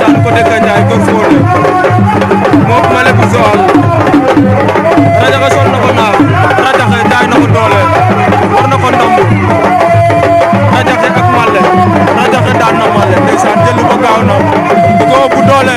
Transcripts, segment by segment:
ndeysaan côté Gandiaye Kër Fodé moom Malé bu Joal Radiakhé sol na ko naax Radiakhé daay na ko doole war na ko ndomb Radiakhé ak Malé Radiakhé daan na Malé ndeysaan jël ba gaaw na bu ko ëpp doole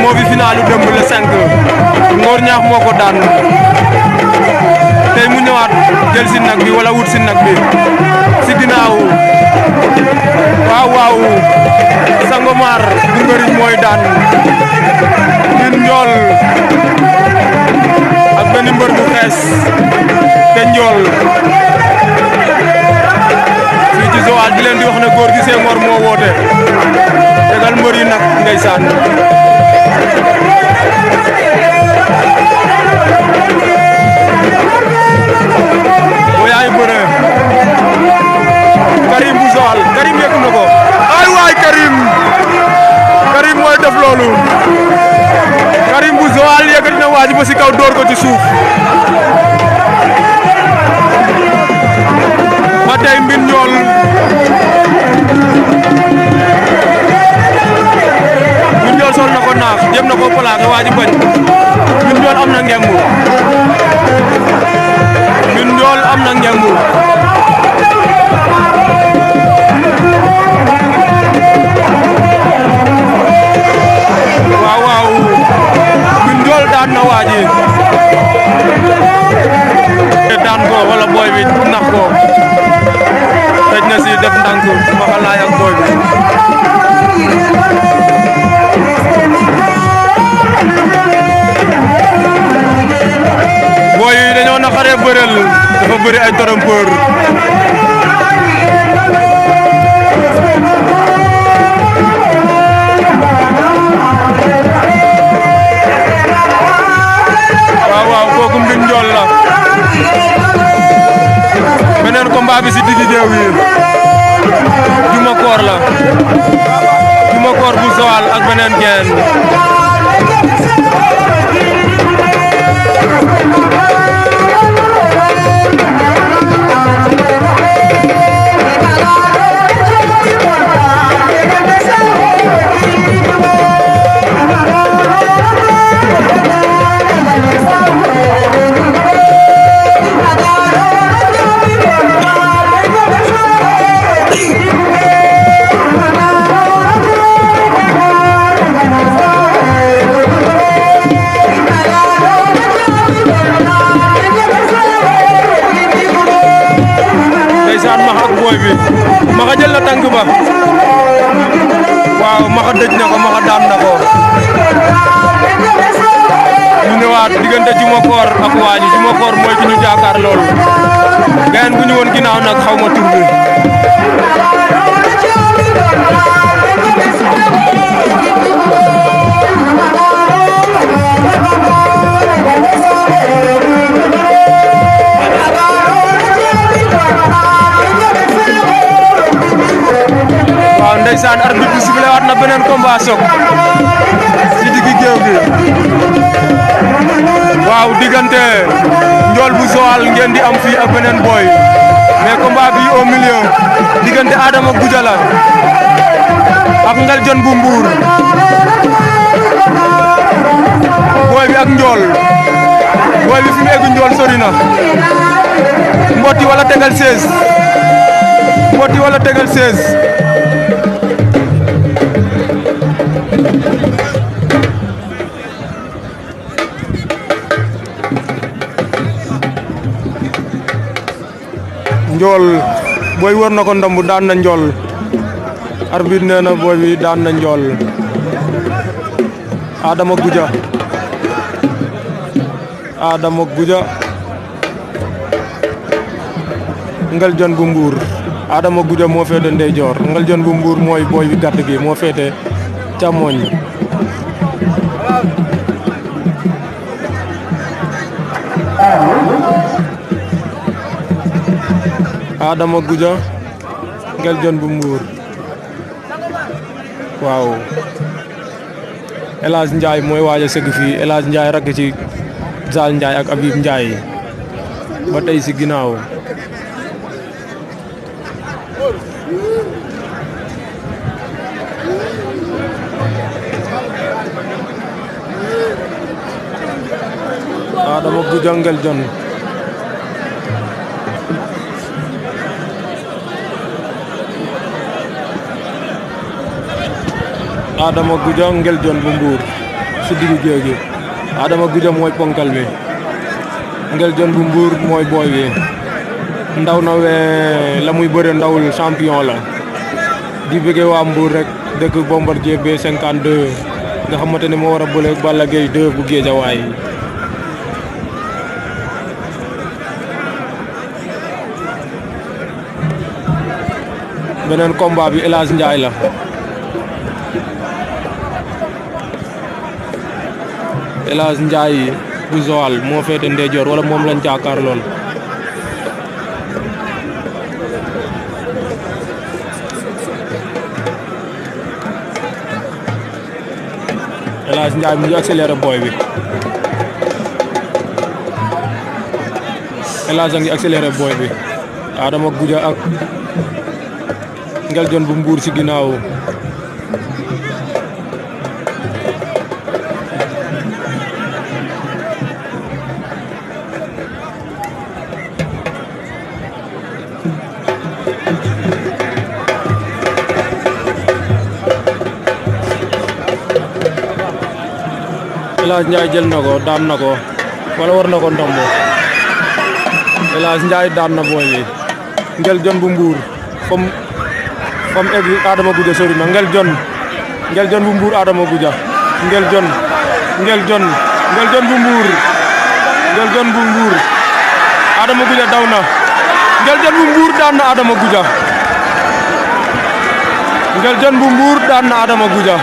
moo fi finalu démb le 5 Ngor Ñaax moo ko daan tey mu ñëwaat jël si nag bi wala wut si nag bi si ginnaaw waaw Sangomar bu ngëriñ mooy daan Mbir Njool ak benn mbër bu xees te njool fii ci Joal di leen di wax ne góor gi Senghor moo woote tegal mbër yi nag ndeysaan boo yaay bëre Karim bu Joal Karim yëg na ko ay waay Karim mooy def loolu Karim bu Joal yëkkati na waaj ba si kaw dóor ko ci suuf ba tey Mbir Njool sol na ko naax jëm na ko plaqué waa ji bañ Mbir Njool am na ngembu Mbir Njool am na ngembu waaw Mbir Njool daan na waa ji daan ko wala booy bi nax ko tëj na si def ndànk maxalaay ak booy bi booy yi dañoo naqaree bëreel dafa bëri ay trompeur waaw kooku Mbir Njool la beneen combat bi si diggi géew yi Juma Koor la Juma Koor bu Joal ak beneen geen Maxa jël na tànk ba waaw Maxa dëj na ko Maxa daan na ko ñu ñëwaat diggante Juma Koor ak Waaji Juma Koor mooy ki ñu jaakaar lool gayen bu ñu woon ginnaaw nag xaw ma tur bi ndeysaan arbitre bi sifflé waat na beneen combat sok ci diggi géew gi waaw diggante Njool bu Joal ngeen di am fii ak beneen boy mais combat bi au milieu diggante Adama Gujala ak Ngel Jon bu Mbuur boy bi ak Njool boy bi fi mu egg Njool sori na mboti wala tegal 16 mboti wala tegal 16 Njool boy wër na ko ndomb daan na Njool arbitre nee na boy bi daan na Ndiol Adama Goudia Ngeljon bu Mbour Adama Goudia moo féete ndeyjoor Ngeljon bu Mbour mooy boy bi gàtt gi moo féete càmmoñ Adama Goudia Ngeljon bu Mbour waaw El Hadj Ndiaye mooy waaj a sëgg fii El Hadj Ndiaye rakk ci Zal Ndiaye ak Habib Ndiaye ba tey si ginnaaw Adama Goudia Ngeljon Adama Goudia Ngeljon bu Mbour si diggu géew gi Adama Goudia mooy ponkal bi Ngeljon bu Mbour mooy boy bi ndaw na la muy bëre ndawul champion la di bëggee waa Mbour rek dëkk Bombardier B52 nga xamante ne moo war a bële Balla Gaye 2 bu Géejawaay beneen combat bi El Hadj Ndiaye la El Hadj Ndiaye bu Joal moo féete ndeyjoor wala moom lañ jaakaar lool El Hadj Ndiaye mu ngi accéléré boy bi El Hadj a ngi accéléré boy bi Adama Goudia ak Ngeljon bu Mbour si ginnaaw El Hadj Ndiaye jël na ko daan na ko wala war na ko ndombo El Hadj Ndiaye daan na boy bi Ngeljon bu Mbour fam egg Adama Goudia sori na Ngeljon bu Mbour Adama Goudia Ngeljon bu Mbour Adama Goudia daw na Ngeljon bu Mbour daan na Adama Goudia Ngeljon bu Mbour daan na Adama Goudia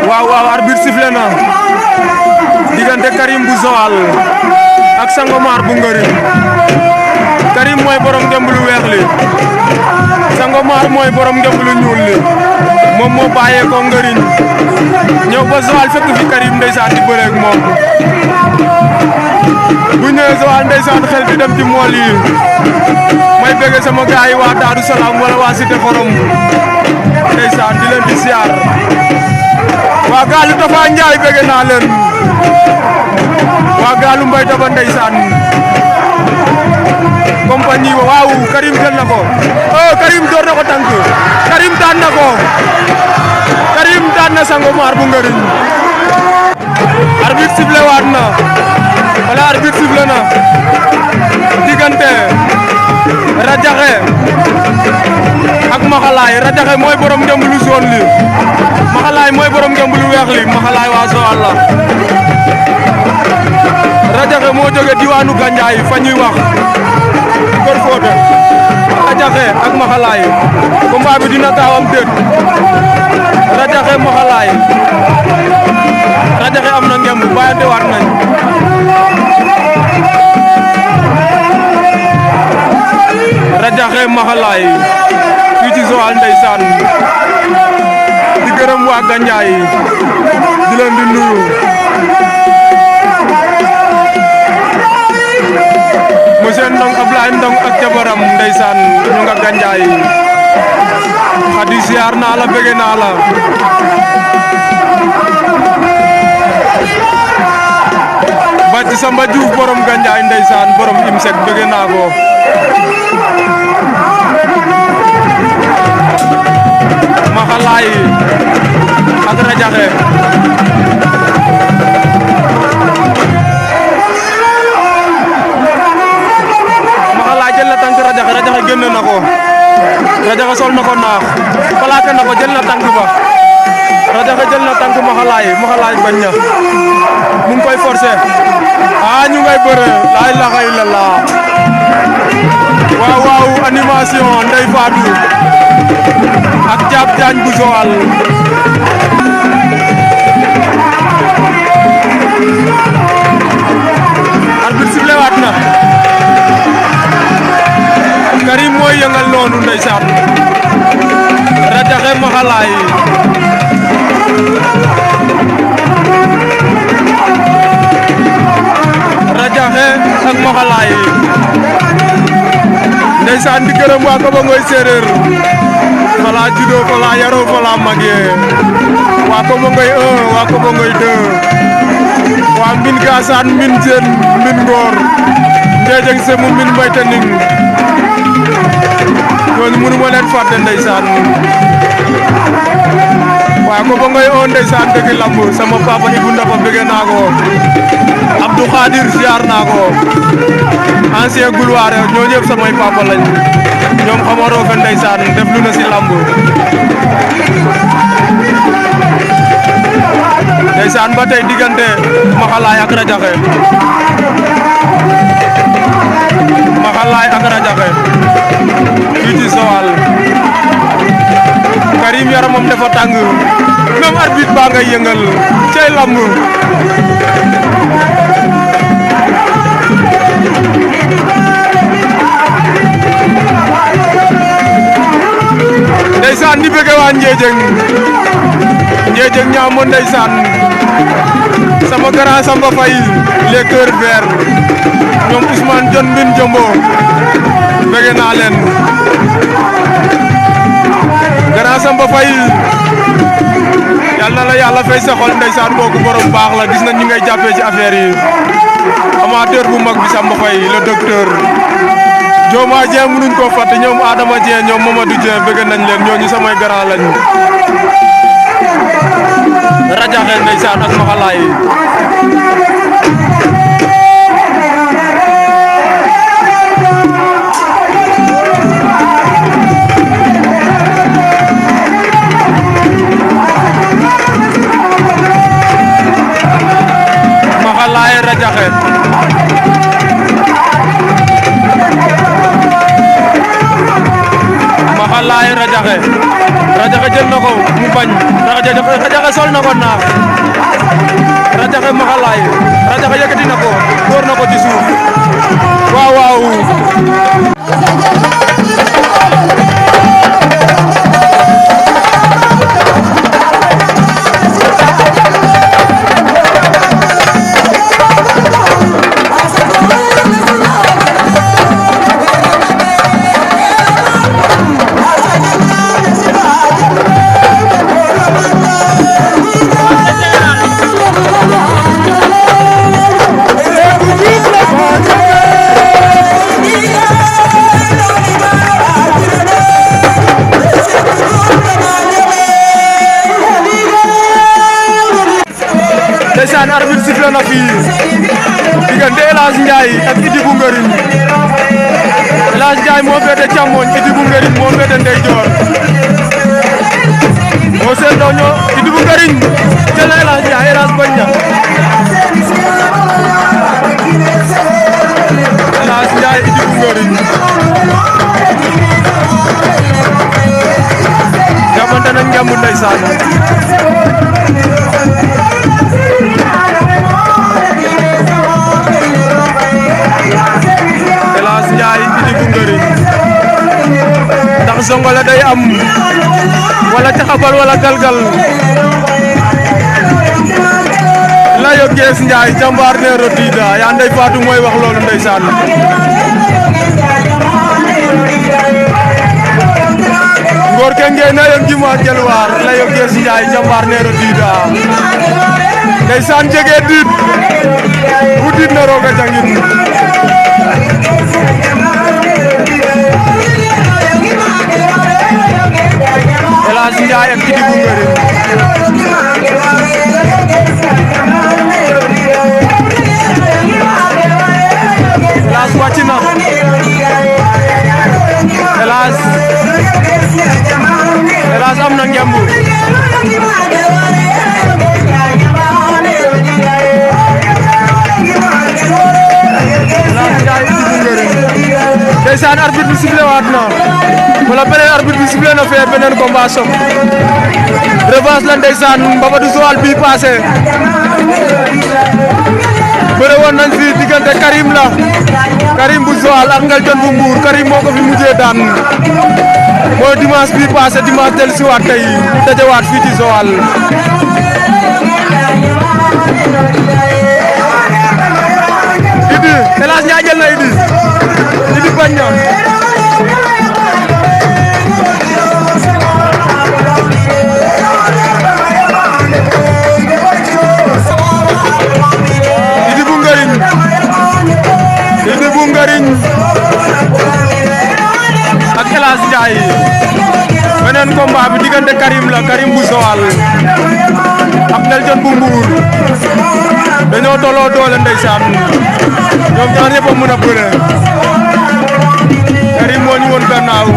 waaw arbitre sifflé na diggante Karim bu Joal ak Sangomar bu Ngëriñ Karim mooy borom ngemb lu weex li Sangomar mooy borom ngemb lu ñuul li moom moo bàyyee ko Ngëriñ ñëw ba Joal fekk fi Karim ndeysaan di bëre ak moom bu ñëwee Joal ndeysaan xel di dem ci mool yi may bëgg sama gaay yi waa Daaru Salaam wala waa Cité Xorom ndeysaan di leen di siyaar waa gaalu Tafa Njaay bëgg naa leen waa gaalu Mbay Tafa ndeysaan compagnie waaw Karim jël na ko Karim door na ko tànk Karim daan na ko Karim daan na Sangomar bu Ngëriñ arbitre sifflé waat na wala arbitre sifflé na diggante Radiakhé ak Maxalaay Radiakhé mooy borom ngemb lu jaune li Maxalaay mooy borom ngemb lu weex li Maxalaay waa Joal la Radiakhé moo jóge diwaanu Gandiaye fa ñuy wax Kër Fodé Radiakhé ak Maxalaay combat bi dina gaaw am déet Radiakhé Maxalaay Radiakhé am na ngemb bàyyante waat nañ Radiakhé Maxalaay fii ci Joal ndeysaan di gërëm waa Gandiaye di leen di nuyu monsieur Ndong Ablaye Ndong ak jabaram ndeysaan ñu nga Gandiaye Khady ziar naa la bëgg naa la Bàcc Samba Diouf borom Gandiaye ndeysaan borom Imsek bëgg naa ko Maxalaay ak Radiakhé Maxalaay jël na génn na ko Radiakhé sol na ko naax plaqué na ko jël na tànk ba Radiakhé jël na tànk Maxalaay bañ na mu ngi koy forcer ñu ngay bëre la ilaha illallah waaw animation Ndeye Fatou ak Diab Diagne bu Joal arbitre sifflé waat na Karim mooy yëngal noonu ndeysaan Radiakhé Maxalaay Radiakhé ak Maxalaay ndeysaan di gërëm waa Koba Ngoy séeréer fala judo fala yaro fala magee waa Koba Ngoy 1 waa Koba Ngoy 2 waa Mbin Gassane Mbin Diène Mbin Ngor Njeejeng Semu Mbin Mbaytaning ñooñu mënu ma leen fàtte ndeysaan waa Koba Ngoy 1 ndeysaan dëgg lamb sama papa Ibou Ndafa bëgg naa ko Abdou Khadir ziar naa ko ancien gloire ñoo ñëpp samay papa lañ ñoom xamaroo fe ndeysaan def lu na si lamb ndeysaan ba tey diggante Maxalaay ak Radiakhé fii ci Joal Karim yaramam dafa tàng même arbitre baa ngay yëngal cey lamb ndeysaan di bëgg waa Njeejeng ñaamo ndeysaan sama grand Samba Faye les cœurs verts ñoom Ousmane John Mbin Jombo bëgg naa leen grand Samba Faye yal na la yàlla fay sa xol ndeysaan kooku borom baax la gis nañ ñi ngay jàppee ci affaire yi amateur bu mag bi Samba Faye le docteur Dioma Dieng mënuñ koo fàtte ñoom Adama Dieng ñoom Mamadou Dieng bëgg nañ leen ñooñu samay grand lañ Radiakhé ndeysaan ak Maxalaay Radiakhé Maxalaay Radiakhé jël na ko mu bañ Radiakhé sol na ko naax Radiakhé Maxalaay Radiakhé yëkkati na ko door na ko ci suuf waaw ndeysaan arbitre sifflé na fii diggante El Hadj Ndiaye ak Idy bu Ngëriñ El Hadj Ndiaye moo féete càmmoñ Idy bu Ngëriñ moo féete ndeyjoor moo seen doo ñoo Idy bu Ngëriñ jël na El Hadj Ndiaye El Hadj bañ na El Hadj Ndiaye Idy bu Ngëriñ jàppante nañ ngemb ndeysaan El Hadj Ndiaye Idy bu Ngëriñ ndax zongole day am wala caxabal wala galgal layo gees Ndiaye jàmbaar neero diida yaa Ndeye Fatou mooy wax loolu ndeysaan ngor ke ngeen nayo ngima gelwaar layo gees Ndiaye jàmbaar neero diida ndeysaan jege diit bu diit na rooga jangin El Hadj Ndiaye ak Idy bu Ngëriñ El Hadj wàcc na ndeysaan arbitre bi sifflé waat na wala beneen arbitre bi sifflé na fee beneen combat soog revanche la ndeysaan Mbapatu Joal bi passé bëre woon nañ fi diggante Karim bu Joal ak Ngeljon bu Mbour Karim moo ko fi mujjee daan mooy dimanche bi passé dimanche del siwaat tey dajewaat fii ci Joal Idi El Hadj Ndiaye jël na Idi bañ na Idi bu Ngariñ ak El Hadj Ndiaye beneen combat bi diggante Karim bu Joal ak Ngeljon bu Mbour dañoo tolloo doole ndeysaan ñoom ñaar ñëpp a mën a bëre Karim moo ñu woon gannaaw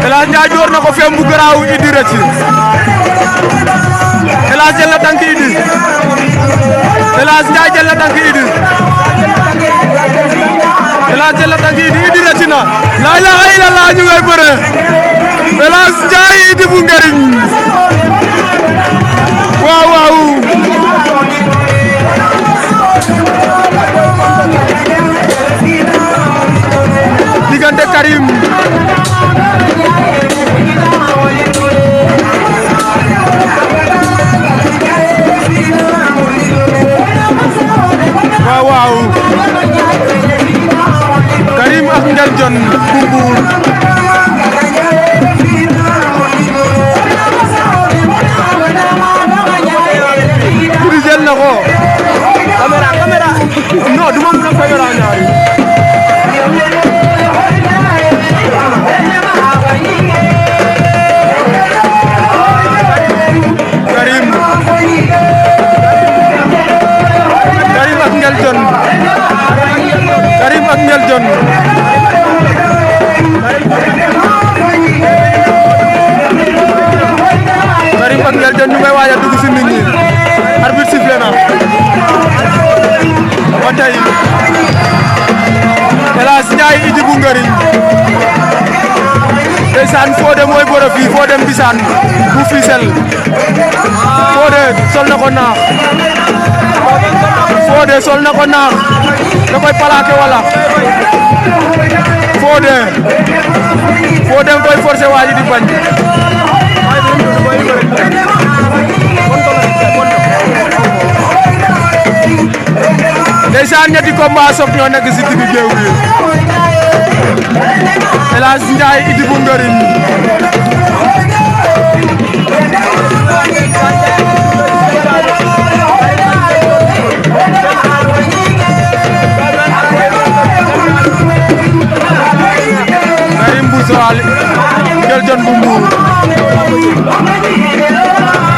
El Hadj Ndiaye door na ko fem bu garaaw Idi rëcc El Hadj jël na tànk Idi El Hadj Ndiaye jël na tànk Idi El Hadj jël na tànk Idi rëcc na la ilaha illallah ñu ngay bëre El Hadj Ndiaye Idi bu Ngariñ waaw waaw diggante Karim waaw Karim ak Ngeljon bu Mbour Idi jël na ko caméra non du ma mën a caméra ñaari Karim ak Ngeljon ñu ngay waaj a dugg si nit ñi arbitre sifflé na ba tey El Hadj Ndiaye Idi bu Ngariñ ndeysaan Fodé mooy boro fii Fodé Mbissane bu Fissel Fodé sol na ko naax Fodé sol na ko naax da koy plaqué wala Fodé koy forcé waa ji di bañ ndeysaan ñetti combat soog ñoo nekk si digg géew bi El Hadj Ndiaye Idi bu Ngariñ Karim bu Joal Ngeljon bu Mbour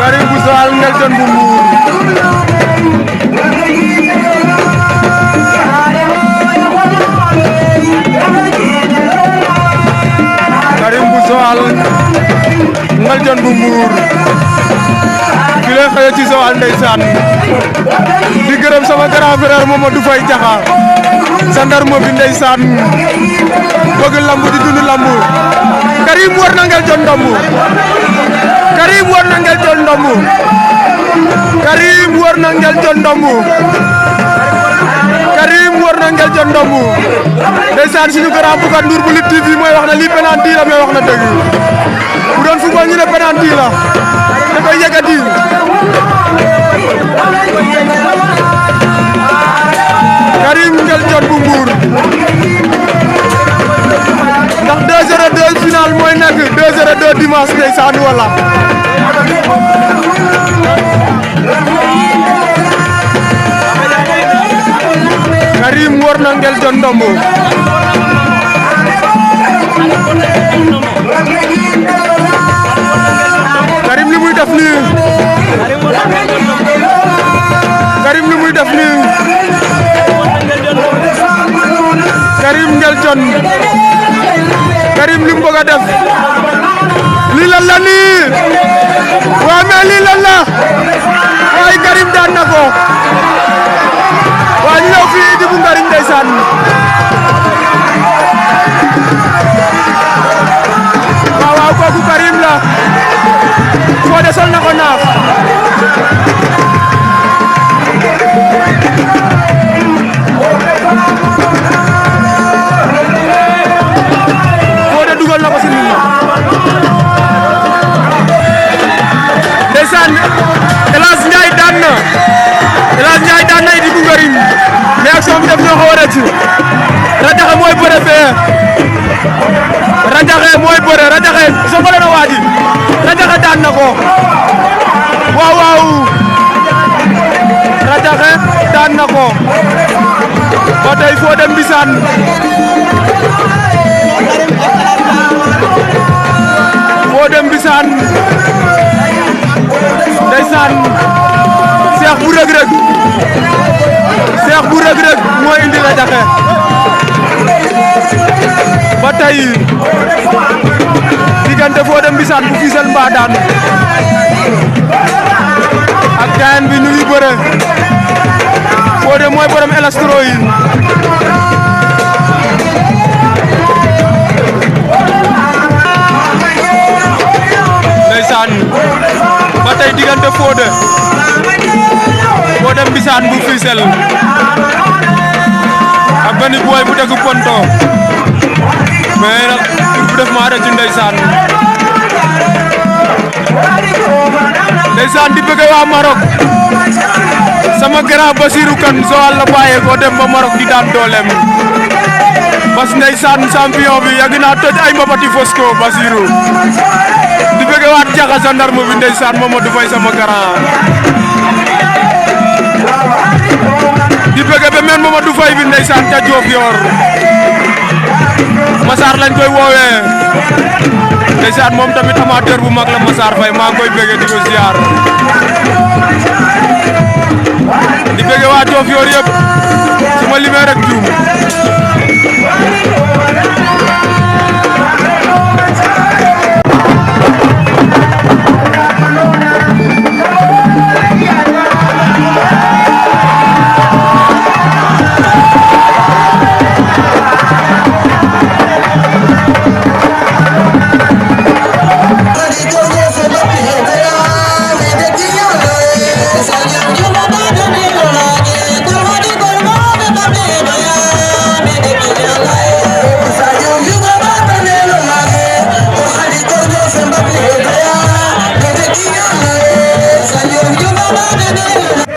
Karim bu Joal Ngeljon bu Mbour Karim bu Joal Ngeljon bu Mbour ki lay xëy ci Joal ndeysaan di gërëm sama grand frère Mamadou Faye Diakha sandarmo bi ndeysaan bëgg lamb di dund lamb Karim war na Ngeljon ndombu Karim war na Ngeljon ndombu Karim war na Ngeljon ndombu Karim war na Ngeljon ndombu ndeysaan suñu grand Boucar Ndour bu Lutte TV mooy wax na lii penalty la mais wax na dëgg bu doon football ñu ne penalty la da koy yëkkati Karim Ngeljon bu Mbour ndax 2-0-2 final mooy nekk 2-0-2 dimanche ndeysaan wala Karim war na Ngeljon ndombo Karim li muy def nii Karim Ngeljon Karim li mu bëgg a def lii lan la nii waaw mais lii lan la waaye Karim daan na ko waa ñu ñëw fii di bu Ngariñ ndeysaan waaw kooku Karim la Fodé sol na ko naaf Fodé dugal na ko si nit ndeysaan El Hadj Ndiaye daan na di bu Ngariñ mais action bi def ñoo xaw a rëcc Radiakhé mooy bëre fee Radiakhé mooy bëre Radiakhé songale na waa ji Radiakhé daan na ko waaw Radiakhé daan na ko ba tey Fodé Mbissane ndeysaan Cheikh bu Reug Reug moo indi Radiakhé ba tey diggante Fodé Mbissane bu Fissel Mbadane ak gayen bi ñu ngi bëre Fodé mooy borom élastro yi ndeysaan ba tey diggante Fodé Mbissane bu Fissel ak benn boy bu dëkk Ponto mais nag bu def maa rëcc ndeysaan di bëgg waa Maroc sama grand Basirou Kane Joal la bàyyee ko dem ba Maroc di daan dooleem bas ndeysaan champion bi yàgg naa toj ay mbapati Fosco Basirou di bëgg waat jaxa gendarme bi ndeysaan Mamadou Faye sama grand di bëgg ba men Mamadou Faye bi ndeysaan ca Diofior Massar lañ koy woowee ndeysaan moom tamit amateur bu mag la Massar Faye maa ngi koy bëgg di ko ziar di bëgg waa Diofior yëpp su ma limee rek juum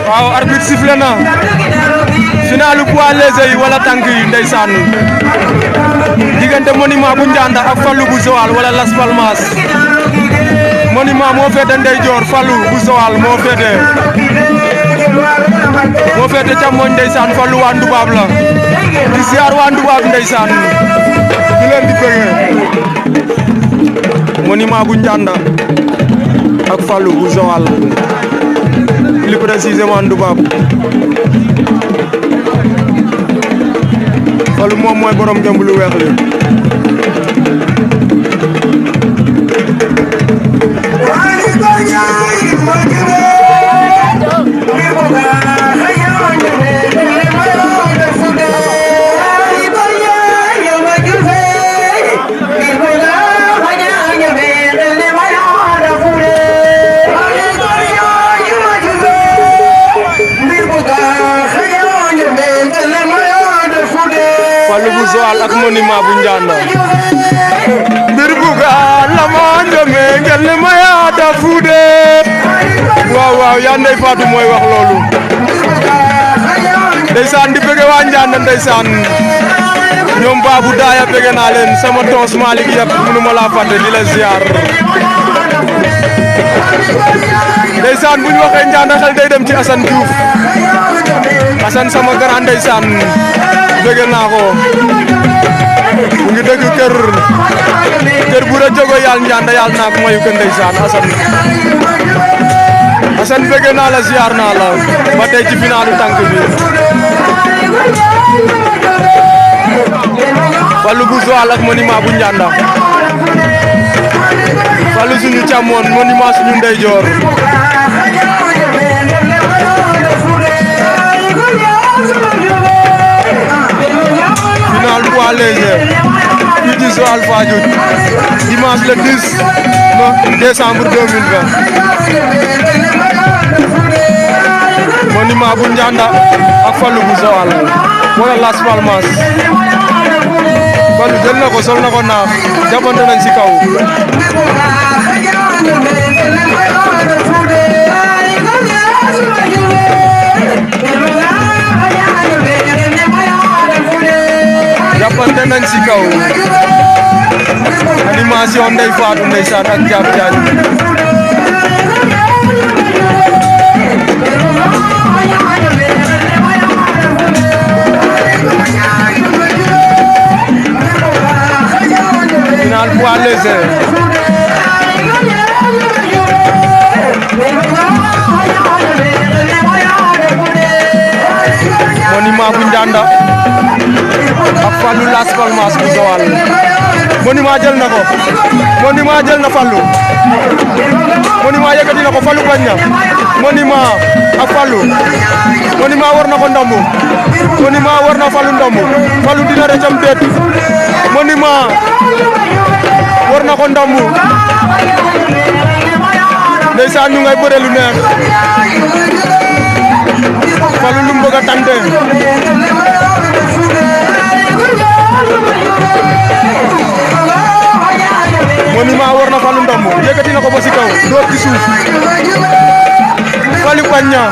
waaw arbitre sifflé na finalu poids léger yi wala tànk yi ndeysaan diggante Monument bu Ndianda ak Fallou bu Joal wala Las Palmas Monument moo féete ndeyjoor Fallou bu Joal moo féete càmmoñ ndeysaan Fallou waa Ndubaab la di ziar waa Ndubaab ndeysaan di leen di bëggee Monument bu Ndianda ak Fallou bu Joal plus précisément Ndubaab Fallou moom mooy borom jëmb lu weex li Fallou bu Joal ak Monument bu Ndianda mbir bu ga la ma njome ngel ne ma yaata fuude waaw yaa ndey Fatou mooy wax loolu ndeysaan di bëgg waa Ndianda ndeysaan ñoom Babou Daaya bëgg naa leen sama tons Malick yëpp mënu ma laa fàtte di la ziar ndeysaan bu ñu waxee Ndianda xel day dem ci Assane Diouf Assane sama grand ndeysaan bëgg naa ko mu ngi dëgg kër bu ra jogo yàlla Ndianda yàlla naa ko mayu ko ndeysaan Assane bëgg naa la ziar naa la ba tey ci finalu tànk bi Fallou bu Joal ak Monument bu Ndianda Fallou suñu càmmoon Monument suñu ndeyjoor Fadiouth dimanche le 10 décembre 2020 Monument bu Ndianda ak Fallou bu Joal wala Las Palmas Fallou jël na ko sol na ko naax jàppante nañ ci kaw jàppante nañ ci kaw animation Ndeye Fatou ndeysaan ak Diab Diagne final poids léger Monument bu Ndianda ak Fallou Las Palmas bu Joal Monument jël na ko Monument jël na Fallou Monument yëkkati na ko Fallou bañ na Monument ak Fallou Monument war na ko ndombu Monument war na Fallou ndombu Fallou dina rëccam déet Monument war na ko ndombu ndeysaan ñu ngay bëre lu neex Fallou lu mu bëgg a tante Monument war na Fallou ndomb yëkkati na ko ba ci kaw door ci suuf Fallou bañ na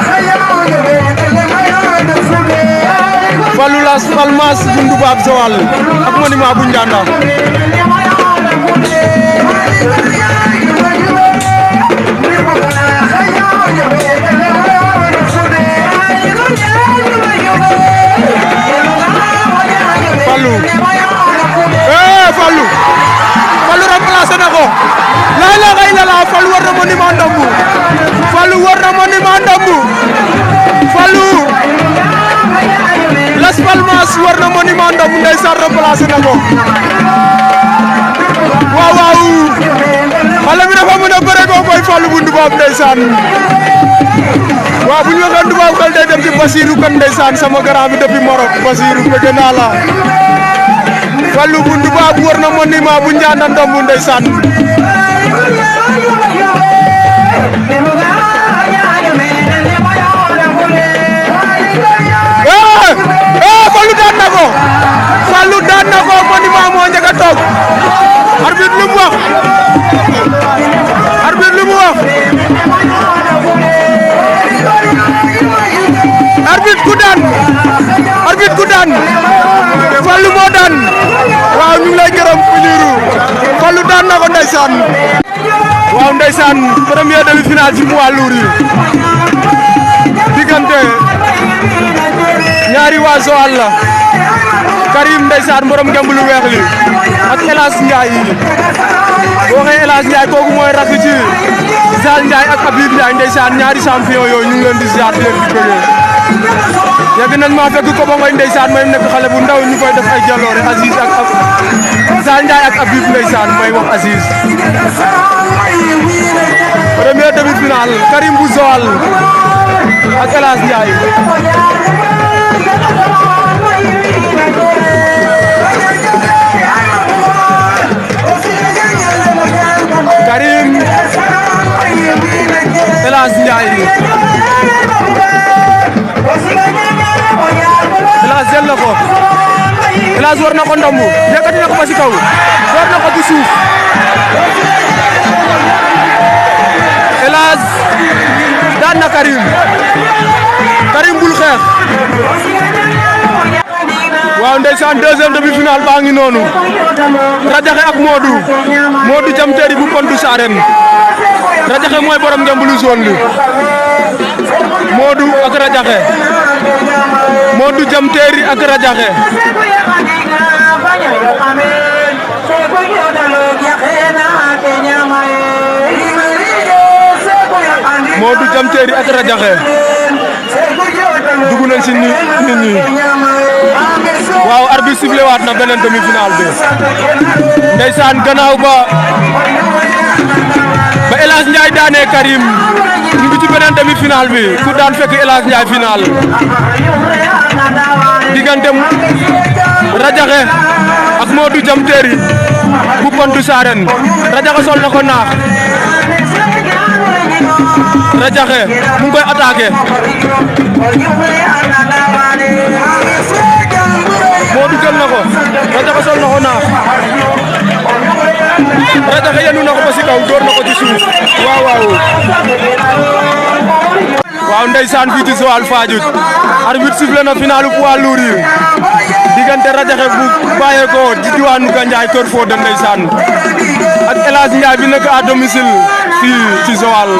Fallou Las Palmas bu Ndubaab Joal ak Monument bu Ndianda Fallou remplacé na ko la ilaha illallah Fallou war na Monument ndombu Fallou war na Monument ndombu Fallou Las Palmas war na Monument ndombu ndeysaan remplacé na ko waaw waaw xale bi dafa mën a bëre ko koy Fallou bu Ndubaab ndeysaan waaw bu ñu waxee Ndubaab xel day dem ci Basirou kan ndeysaan sama grand bi depuis Maroc Basirou bëgg naa la Fallou bu Ndubaab war na Monument bu Ndianda ndombu ndeysaan Fallou daan na ko Fallou daan na ko Monument moo njëkk a toog arbitre lu mu wax arbitre lu mu wax arbitre ku daan Fallou moo daan waaw ñu ngi lay gërëm Filiru Fallou daan na ko ndeysaan waaw ndeysaan premier demi-finale ci poids lourd yi diggante ñaari waa Joal la Karim ndeysaan borom ngemb lu weex li ak El Hadj Ndiaye boo waxee El Hadj Ndiaye kooku mooy rakk ci Zal Ndiaye ak Habib Ndiaye ndeysaan ñaari champion yooyu ñu ngi leen di ziar di leen di bëggee yàgg nañ maa fekk ko ba ngoy ndeysaan may nekk xale bu ndaw ñu koy def ay jaloore Aziz ak Zal Ndiaye ak Habib ndeysaan may wax Aziz premier demi-finale Karim bu Joal ak El Hadj Ndiaye Karim El Hadj Ndiaye El Hadj jël na ko El Hadj war na ko ndombu yëkkati na ko ba ci kaw war na ko ci suuf El Hadj daan na Karim bul xeex waaw ndeysaan deuxième demi-finale baa ngi noonu Radiakhé ak Modou Jam Teeri bu Pointe Sarène Radiakhé mooy borom ngemb lu jaune li Modou ak Radiakhé Modou Jam Teeri ak Radiakhé Modou Jam Teeri ak Radiakhé dugg nañ ci nit ñi waaw arbitre sifflé waat na beneen demi-finale bi ndeysaan gannaaw ba El Hadj Ndiaye daane Karim ñu ngi ci beneen demi-finale bi ku daan fekk El Hadj Ndiaye final diggante Radiakhé ak Modou Jam Téeri bu Pointe Sarène Radiakhé sol na ko naax Radiakhé mu ngi koy attaqué Modou jël na ko Radiakhé sol na ko naax Radiakhé yenu na ko ba si kaw door na ko ci suuf waaw ndeysaan fii ci Joal Fadiouth arbitre sifflé na finalu poids lourd yi diggante Radiakhé bu bàyyeekoo ci diwaanu Gandiaye Kër Fodé ndeysaan ak El Hadj Ndiaye bi nekk à domicile fii ci Joal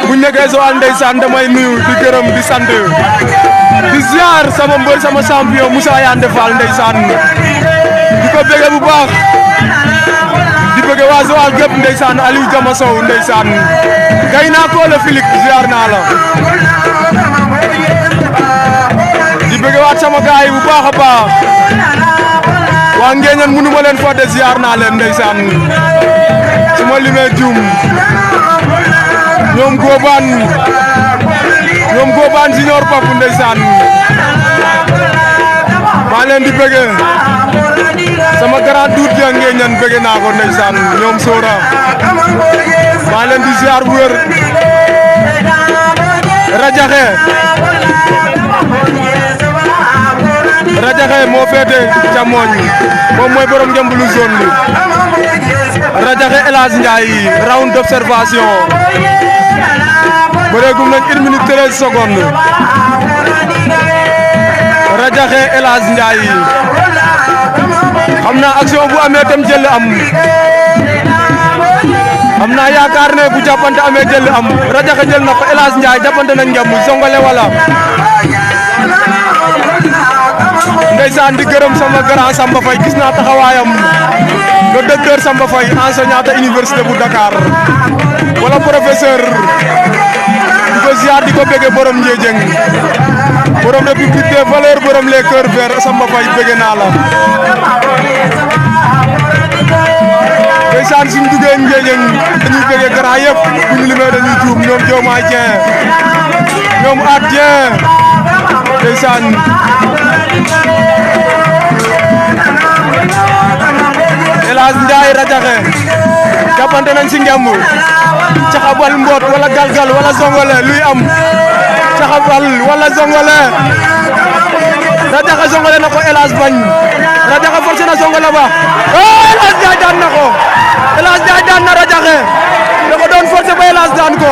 buñ nekkee Joal ndeysaan damay nuyu di gërëm di sant di ziar sama mbër sama champion Moussa Yande Fall ndeysaan di ko bëgg bu baax di bëgg waa Joal gépp ndeysaan Aliou Jama Sow ndeysaan gay naa ko la Philippe ziar naa la di bëgg waat sama gaay bu baax a baax waa Ngeeñan mënu ma leen fàtte ziar naa leen ndeysaan su ma limee juum ñoom Góobaan Junior Papu ndeysaan maa leen di bëgg sama grand duut ya Ngeeñan bëgg naa ko ndeysaan ñoom Sora maa leen di ziar bu wér Radiakhé moo féete càmmoñ moom mooy borom njambulu zone bi Radiakhé El Hadj Ndiaye round d'observation bëreegum nañ 1 minute 13 secondes Radiakhé El Hadj Ndiaye xam naa action bu amee tam jël am naa yaakaar ne bu jàppante amee jël am Radiakhé jël na ko El Hadj Ndiaye jàppante nañ njamb songale wala ndeysaan di gërëm sama grand Samba Faye gis naa taxawaayam le docteur Samba Faye enseignant à université bu Dakar wala professeur di ko ziar di ko bëgge borom Ndiédiène borom république des valeurs borom les cœurs verts Samba Faye bëgge naa la ndeysaan suñ duggee Ndiédiène dañuy bëgge grand yëpp bu ñu limee dañuy juum ñoom Diomaye Dieng ñoom At Dieng ndeysaan El Hadj Ndiaye Radiakhé jàppante nañ ci ngemb caxabal mboot wala galgal wala zongole luy am caxabal wala zongole Radiakhé zongole na ko El Hadj bañ Radiakhé forcé na zongole ba El Hadj Ndiaye daan na ko El Hadj Ndiaye daan na Radiakhé da ko doon forcé ba El Hadj daan ko